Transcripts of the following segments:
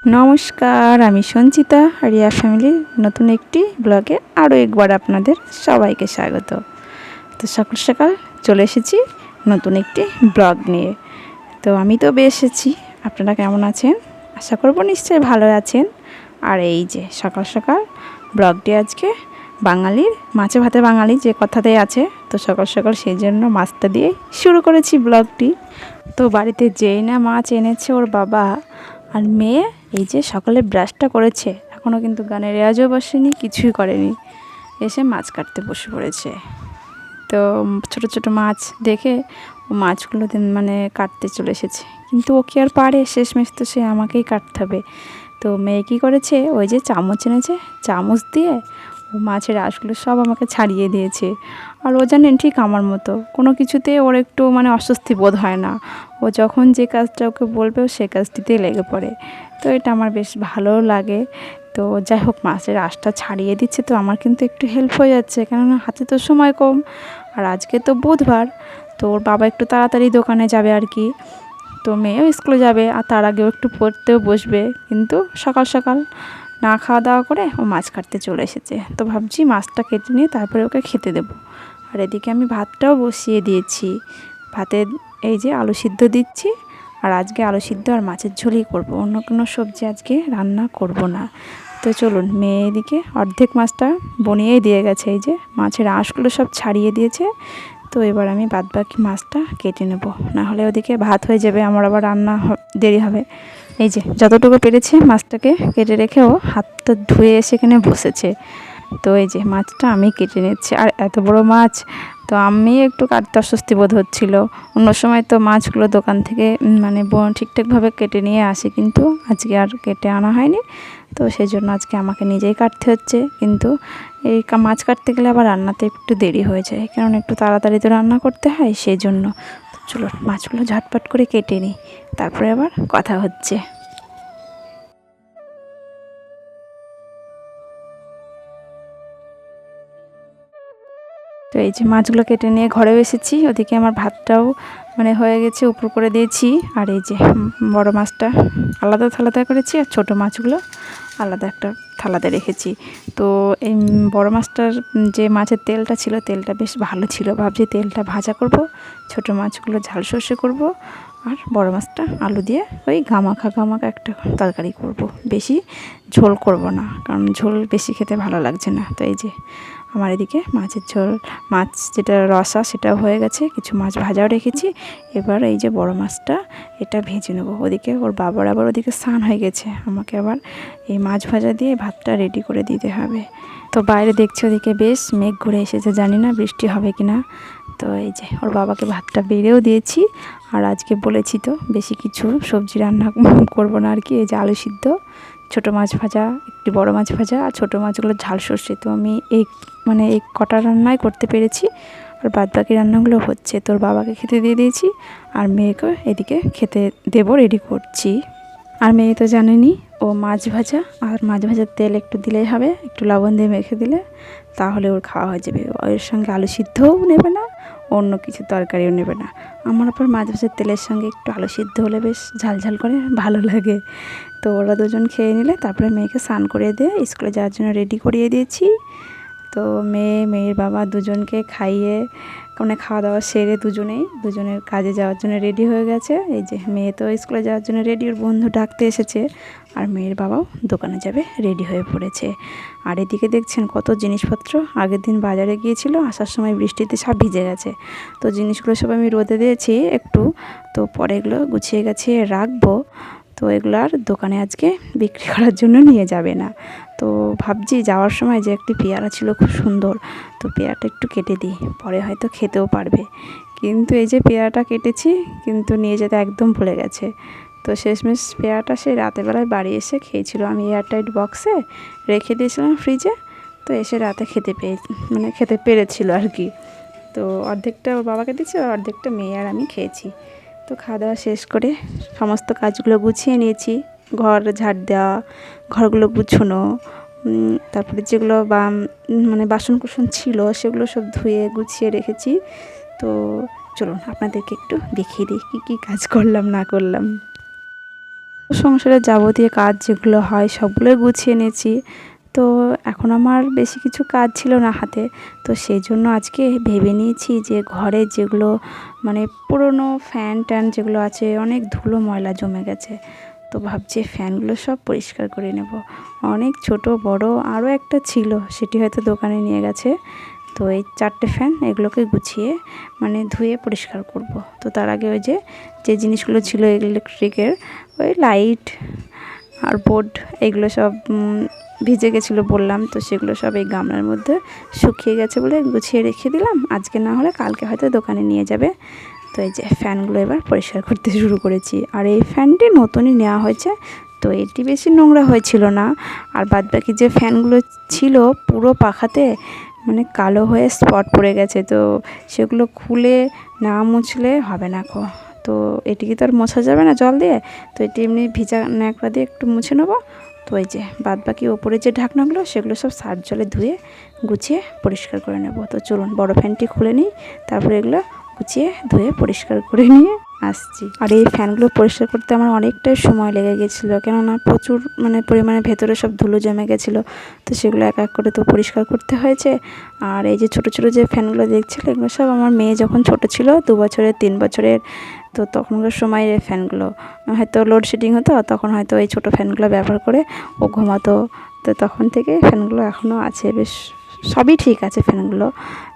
নমস্কার, আমি সঞ্চিতা রিয়া ফ্যামিলির নতুন একটি ব্লগে আরও একবার আপনাদের সবাইকে স্বাগত। তো সকাল সকাল চলে এসেছি নতুন একটি ব্লগ নিয়ে। তো আমি তো বেশ এসেছি, আপনারা কেমন আছেন? আশা করব নিশ্চয়ই ভালো আছেন। আর এই যে সকাল সকাল ব্লগটি আজকে বাঙালির মাছে ভাতে বাঙালি যে কথাতেই আছে, তো সকাল সকাল সেই জন্য মাছটা দিয়ে শুরু করেছি ব্লগটি। তো বাড়িতে যেই না মাছ এনেছে ওর বাবা আর মেয়ে, এই যে সকালে ব্রাশটা করেছে, এখনও কিন্তু গানের রেওয়াজও বসেনি, কিছুই করেনি, এসে মাছ কাটতে বসে পড়েছে। তো ছোট ছোট মাছ দেখে ও মাছগুলো মানে কাটতে চলে এসেছে, কিন্তু ও কি আর পারে, শেষমেশ তো সে আমাকেই কাটতে হবে। তো মেয়ে কী করেছে, ওই যে চামচ এনেছে, চামচ দিয়ে ও মাছের আঁশগুলো সব আমাকে ছাড়িয়ে দিয়েছে। আর ও জানেন ঠিক আমার মতো, কোনো কিছুতে ওর একটু মানে অস্বস্তি বোধ হয় না। ও যখন যে কাজটা ওকে বলবে ও সে কাজটিতেই লেগে পড়ে। তো এটা আমার বেশ ভালোও লাগে। তো যাই হোক, মাছের আঁশটা ছাড়িয়ে দিচ্ছে, তো আমার কিন্তু একটু হেল্প হয়ে যাচ্ছে, কেননা হাতে তো সময় কম। আর আজকে তো বুধবার, তো ওর বাবা একটু তাড়াতাড়ি দোকানে যাবে আর কি। তো মেয়েও স্কুলে যাবে, আর তার আগেও একটু পড়তেও বসবে, কিন্তু সকাল সকাল না খাওয়া দাওয়া করে ও মাছ কাটতে চলে এসেছে। তো ভাবছি মাছটা কেটে নিয়ে তারপরে ওকে খেতে দেবো। আর এদিকে আমি ভাতটাও বসিয়ে দিয়েছি। ভাতে এই যে আলু সিদ্ধ দিচ্ছি, আর আজকে আলু সিদ্ধ আর মাছের ঝোলই করবো, অন্য কোনো সবজি আজকে রান্না করব না। তো চলুন, মেয়ে এদিকে অর্ধেক মাছটা বনিয়েই দিয়ে গেছে, এই যে মাছের আঁশগুলো সব ছাড়িয়ে দিয়েছে। তো এবার আমি বাদবাকি মাছটা কেটে নেব, না হলে ওদিকে ভাত হয়ে যাবে, আমার আবার রান্না দেরি হবে। এই যে যতটুকু পেরেছে মাছটাকে কেটে রেখে ও হাতটা ধুয়ে এসে এখানে বসেছে। তো এই যে মাছটা আমি কেটে নিচ্ছি, আর এত বড় মাছ, তো আমি একটু কাটতে অস্বস্তি বোধ হচ্ছিল। অন্য সময় তো মাছগুলো দোকান থেকে মানে ঠিকঠাকভাবে কেটে নিয়ে আসি, কিন্তু আজকে আর কেটে আনা হয়নি। তো সেই জন্য আজকে আমাকে নিজেই কাটতে হচ্ছে। কিন্তু এই মাছ কাটতে গেলে আবার রান্নাতে একটু দেরি হয়ে যায়, কারণ একটু তাড়াতাড়ি তো রান্না করতে হয়, সেই জন্য। তো চলো মাছগুলো ঝটপট করে কেটে নিই, তারপরে আবার কথা হচ্ছে। তো এই যে মাছগুলো কেটে নিয়ে ঘরেও এসেছি, ওদিকে আমার ভাতটাও মানে হয়ে গেছে, উপর করে দিয়েছি। আর এই যে বড় মাছটা আলাদা থালাতে করেছি, আর ছোটো মাছগুলো আলাদা একটা থালাতে রেখেছি। তো এই বড় মাছটার যে মাছের তেলটা ছিল, তেলটা বেশ ভালো ছিল, ভাবছি তেলটা ভাজা করব, ছোটো মাছগুলো ঝাল সর্ষে করব, আর বড় মাছটা আলু দিয়ে ওই গামাখা গামাখা একটা তরকারি করব। বেশি ঝোল করব না, কারণ ঝোল বেশি খেতে ভালো লাগছে না। তো এই যে আমার এদিকে মাছের ঝোল, মাছ যেটা রসা সেটাও হয়ে গেছে, কিছু মাছ ভাজাও রেখেছি। এবার এই যে বড় মাছটা এটা ভেজে নেবো। ওদিকে ওর বাবার আবার ওদিকে স্নান হয়ে গেছে, আমাকে আবার এই মাছ ভাজা দিয়ে ভাতটা রেডি করে দিতে হবে। তো বাইরে দেখছি ওদিকে বেশ মেঘ ঘুরে এসেছে, জানি না বৃষ্টি হবে কি না। তো এই যে ওর বাবাকে ভাতটা বেড়েও দিয়েছি। আর আজকে বলেছি তো বেশি কিছু সবজি রান্না করব না আর কি। এই যে আলু সিদ্ধ, ছোটো মাছ ভাজা, একটি বড় মাছ ভাজা, আর ছোটো মাছগুলো ঝাল সর্ষে। তো আমি এই কটা রান্নাই করতে পেরেছি, আর বাদবাকি রান্নাগুলো হচ্ছে। তোর বাবাকে খেতে দিয়ে দিয়েছি, আর মেয়েকে এদিকে খেতে দেবো রেডি করছি। আর মেয়ে তো জানেনি, ও মাছ ভাজা আর মাছ ভাজার তেল একটু দিলেই হবে, একটু লবণ দিয়ে মেখে দিলে তাহলে ওর খাওয়া হয়ে যাবে। এর সঙ্গে আলু সিদ্ধও নেবে না, অন্য কিছু তরকারিও নেবে না। আমার আবার মাছ ভাজার তেলের সঙ্গে একটু আলু সিদ্ধ হলে বেশ ঝাল ঝাল করে ভালো লাগে। তো ওরা দুজন খেয়ে নিলে তারপরে মেয়েকে স্নান করিয়ে দিয়ে স্কুলে যাওয়ার জন্য রেডি করিয়ে দিয়েছি। তো মেয়ের বাবা দুজনকে খাইয়ে মানে খাওয়া দাওয়া সেরে দুজনের কাজে যাওয়ার জন্য রেডি হয়ে গেছে। এই যে মেয়ে তো স্কুলে যাওয়ার জন্য রেডি, ওর বন্ধু ডাকতে এসেছে, আর মেয়ের বাবাও দোকানে যাবে রেডি হয়ে পড়েছে। আর এদিকে দেখছেন কত জিনিসপত্র আগের দিন বাজারে গিয়েছিল, আসার সময় বৃষ্টিতে সব ভিজে গেছে। তো জিনিসগুলো সব আমি রোদে দিয়েছি একটু, তো পরে এগুলো গুছিয়ে গাছিয়ে রাখবো। তো এগুলো আর দোকানে আজকে বিক্রি করার জন্য নিয়ে যাবে না। তো ভাবছি যাওয়ার সময় যে একটি পেয়ারা ছিল খুব সুন্দর, তো পেয়ারাটা একটু কেটে দিই, পরে হয়তো খেতেও পারবে। কিন্তু এই যে পেয়ারাটা কেটেছি, কিন্তু নিয়ে যেতে একদম ভুলে গেছে। তো শেষমেশ পেয়ারাটা সেই রাতেরবেলায় বাড়ি এসে খেয়েছিল, আমি এয়ারটাইট বক্সে রেখে দিয়েছিলাম ফ্রিজে। তো এসে রাতে খেতে পেরেছিল আর কি। তো অর্ধেকটা ওর বাবাকে দিয়েছি, আর অর্ধেকটা মেয়ে আর আমি খেয়েছি। তো খাওয়া দাওয়া শেষ করে সমস্ত কাজগুলো গুছিয়ে নিয়েছি, ঘর ঝাড় দেওয়া, ঘরগুলো গুছোনো, তারপরে যেগুলো মানে বাসন কুসন ছিল সেগুলো সব ধুয়ে গুছিয়ে রেখেছি। তো চলুন আপনাদেরকে একটু দেখিয়ে দিই কী কী কাজ করলাম না করলাম। সংসারের যাবতীয় কাজ যেগুলো হয় সবগুলোই গুছিয়ে নিয়েছি। তো এখন আমার বেশি কিছু কাজ ছিল না হাতে, তো সেই জন্য আজকে ভেবে নিয়েছি যে ঘরে যেগুলো মানে পুরনো ফ্যান ট্যান যেগুলো আছে, অনেক ধুলো ময়লা জমে গেছে। তো ভাবছি ফ্যানগুলো সব পরিষ্কার করে নেব। অনেক ছোট বড় আরও একটা ছিল, সেটি হয়তো দোকানে নিয়ে গেছে। তো এই 4টে ফ্যান এগুলোকে গুছিয়ে মানে ধুয়ে পরিষ্কার করব। তো তার আগে ওই যে জিনিসগুলো ছিল ইলেকট্রিকের, ওই লাইট আর বোর্ড, এগুলো সব ভিজে গেছিলো বললাম, তো সেগুলো সব এই গামলার মধ্যে শুকিয়ে গেছে বলে গুছিয়ে রেখে দিলাম। আজকে না হলে কালকে হয়তো দোকানে নিয়ে যাবে। তো এই যে ফ্যানগুলো এবার পরিষ্কার করতে শুরু করেছি। আর এই ফ্যানটি নতুনই নেওয়া হয়েছে, তো এটি বেশি নোংরা হয়েছিল না। আর বাদবাকি যে ফ্যানগুলো ছিল পুরো পাখাতে মানে কালো হয়ে স্পট পড়ে গেছে, তো সেগুলো খুলে না মুছলে হবে না। তো এটিকে তো আর মোছা যাবে না জল দিয়ে, তো এটি এমনি ভিজা ন্যাকড়া দিয়ে একটু মুছে নেবো। তো এই যে বাদবাকি ওপরে যে ঢাকনাগুলো সেগুলো সব সার্ফ জলে ধুয়ে গুছিয়ে পরিষ্কার করে নেব। তো চলুন বড় ফ্যানটি খুলে নিই, তারপরে এগুলো গুছিয়ে ধুয়ে পরিষ্কার করে নিয়ে আসছি। আর এই ফ্যানগুলো পরিষ্কার করতে আমার অনেকটাই সময় লেগে গেছিলো, কেননা প্রচুর মানে পরিমাণে ভেতরে সব ধুলো জমে গেছিলো। তো সেগুলো এক এক করে তো পরিষ্কার করতে হয়েছে। আর এই যে ছোটো ছোটো যে ফ্যানগুলো দেখছিল, এগুলো সব আমার মেয়ে যখন ছোট ছিল 2 বছরের 3 বছরের, তো তখনকার সময় এই ফ্যানগুলো হয়তো লোডশেডিং হতো, তখন হয়তো এই ছোটো ফ্যানগুলো ব্যবহার করে ও ঘুমাতো। তো তখন থেকে ফ্যানগুলো এখনও আছে, বেশ সবই ঠিক আছে ফ্যানগুলো।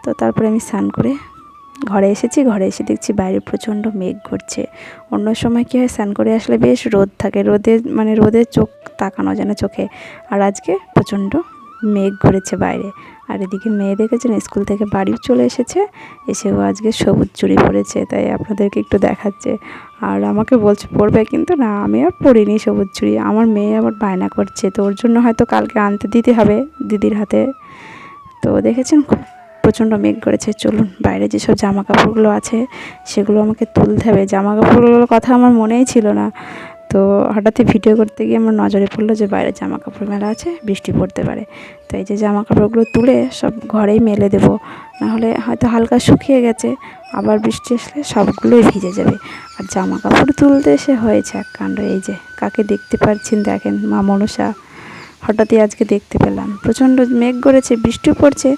তো তারপরে আমি স্নান করে ঘরে এসেছি। ঘরে এসে দেখছি বাইরে প্রচণ্ড মেঘ ঘুরছে। অন্য সময় কী হয়, স্নান করে আসলে বেশ রোদ থাকে, রোদে চোখ তাকানো যায় না চোখে। আর আজকে প্রচণ্ড মেঘ ঘুরেছে বাইরে। আর এদিকে মেয়ে দেখেছেন স্কুল থেকে বাড়িও চলে এসেছে, এসেও আজকে সবুজ চুড়ি পরেছে, তাই আপনাদেরকে একটু দেখাচ্ছে। আর আমাকে বলছে পরবে, কিন্তু না, আমি আর পরিনি সবুজ চুড়ি। আমার মেয়ে আবার বায়না করছে, তো ওর জন্য হয়তো কালকে আনতে দিতে হবে দিদির হাতে। তো দেখেছেন খুব প্রচণ্ড মেঘ করেছে। চলুন বাইরে যেসব জামা কাপড়গুলো আছে সেগুলো আমাকে তুলতে হবে। জামা কাপড়গুলোর কথা আমার মনেই ছিল না, তো হঠাৎই ভিডিও করতে গিয়ে আমার নজরে পড়লো যে বাইরে জামা কাপড় মেলা আছে, বৃষ্টি পড়তে পারে। তো এই যে জামা কাপড়গুলো তুলে সব ঘরেই মেলে দেবো, নাহলে হয়তো হালকা শুকিয়ে গেছে, আবার বৃষ্টি আসলে সবগুলোই ভিজে যাবে। আর জামা কাপড় তুলতে এসে হয়েছে এক কাণ্ড। এই যে কাকে দেখতে পাচ্ছেন দেখেন, মা মনসা হঠাৎই আজকে দেখতে পেলাম। প্রচণ্ড মেঘ করেছে, বৃষ্টি পড়ছে,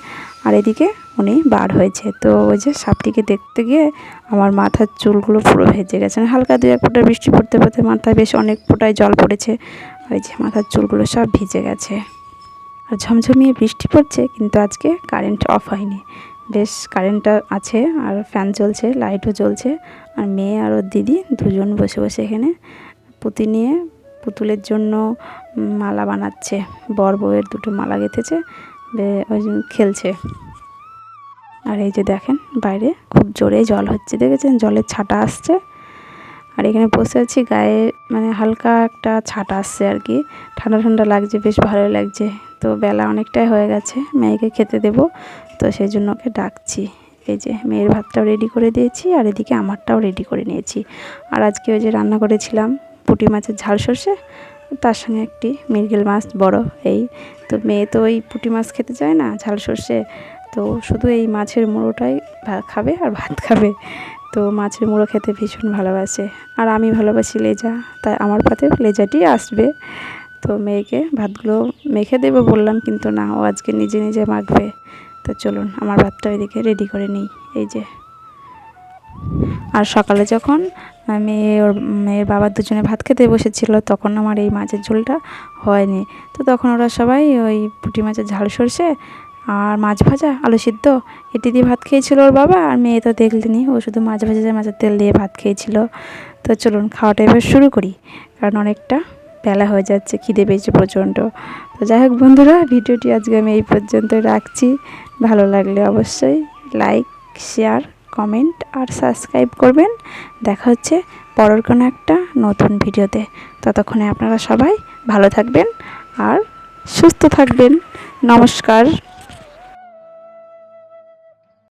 আর এদিকে উনি বার হয়েছে। তো ওই যে সাপটিকে দেখতে গিয়ে আমার মাথার চুলগুলো পুরো ভেজে গেছে, হালকা 2-1 ফোঁটা বৃষ্টি পড়তে পড়তে মাথায় বেশ অনেক ফোঁটায় জল পড়েছে। ওই যে মাথার চুলগুলো সব ভিজে গেছে। আর ঝমঝমিয়ে বৃষ্টি পড়ছে, কিন্তু আজকে কারেন্ট অফ হয়নি, বেশ কারেন্টটা আছে, আর ফ্যান চলছে, লাইটও জ্বলছে। আর মেয়ে আর ওর দিদি দুজন বসে বসে এখানে পুঁতি নিয়ে পুতুলের জন্য মালা বানাচ্ছে। বর বউয়ের 2টো মালা গেঁথেছে, ওই খেলছে। আর এই যে দেখেন বাইরে খুব জোরে জল হচ্ছে, দেখেছেন জলের ছাটা আসছে। আর এখানে বসে আছি, গায়ে মানে হালকা একটা ছাটা আসছে আর কি, ঠান্ডা ঠান্ডা লাগছে, বেশ ভালো লাগছে। তো বেলা অনেকটাই হয়ে গেছে, মেয়েকে খেতে দেবো, তো সেই জন্য ওকে ডাকছি। এই যে মেয়ের ভাতটাও রেডি করে দিয়েছি, আর এদিকে আমারটাও রেডি করে নিয়েছি। আর আজকে ওই যে রান্না করেছিলাম পুঁটি মাছের ঝাল সর্ষে, তার সঙ্গে একটি মৃগেল মাছ বড়। এই তো মেয়ে তো ওই পুঁটি মাছ খেতে চায় না ঝাল সর্ষে, তো শুধু এই মাছের মুড়োটাই খাবে আর ভাত খাবে। তো মাছের মুড়ো খেতে ভীষণ ভালোবাসে, আর আমি ভালোবাসি লেজা, তাই আমার পাতে লেজাটি আসবে। তো মেয়েকে ভাতগুলো মেখে দেবো বললাম, কিন্তু না, ও আজকে নিজে নিজে মাখবে। তো চলুন আমার ভাতটা ওইদিকে রেডি করে নিই। এই যে আর সকালে যখন মেয়ের বাবা দুজনে ভাত খেতে বসেছিল, তখন আমার এই মাছের ঝোলটা হয়নি। তো তখন ওরা সবাই ওই পুঁটি মাছের ঝাল সর্ষে আর মাছ ভাজা আলু সিদ্ধ এটি দিয়ে ভাত খেয়েছিল ওর বাবা। আর মেয়ে তো দেখলেনি, ও শুধু মাছ ভাজা মাছের তেল দিয়ে ভাত খেয়েছিল। তো চলুন খাওয়াটা এবার শুরু করি, কারণ অনেকটা বেলা হয়ে যাচ্ছে, খিদে পেয়েছে প্রচণ্ড। তো যাই হোক বন্ধুরা, ভিডিওটি আজকে আমি এই পর্যন্ত রাখছি। ভালো লাগলে অবশ্যই লাইক, শেয়ার, কমেন্ট আর সাবস্ক্রাইব করবেন। দেখা হচ্ছে পরের কোনো একটা নতুন ভিডিওতে। ততক্ষণে আপনারা সবাই ভালো থাকবেন আর সুস্থ থাকবেন। নমস্কার।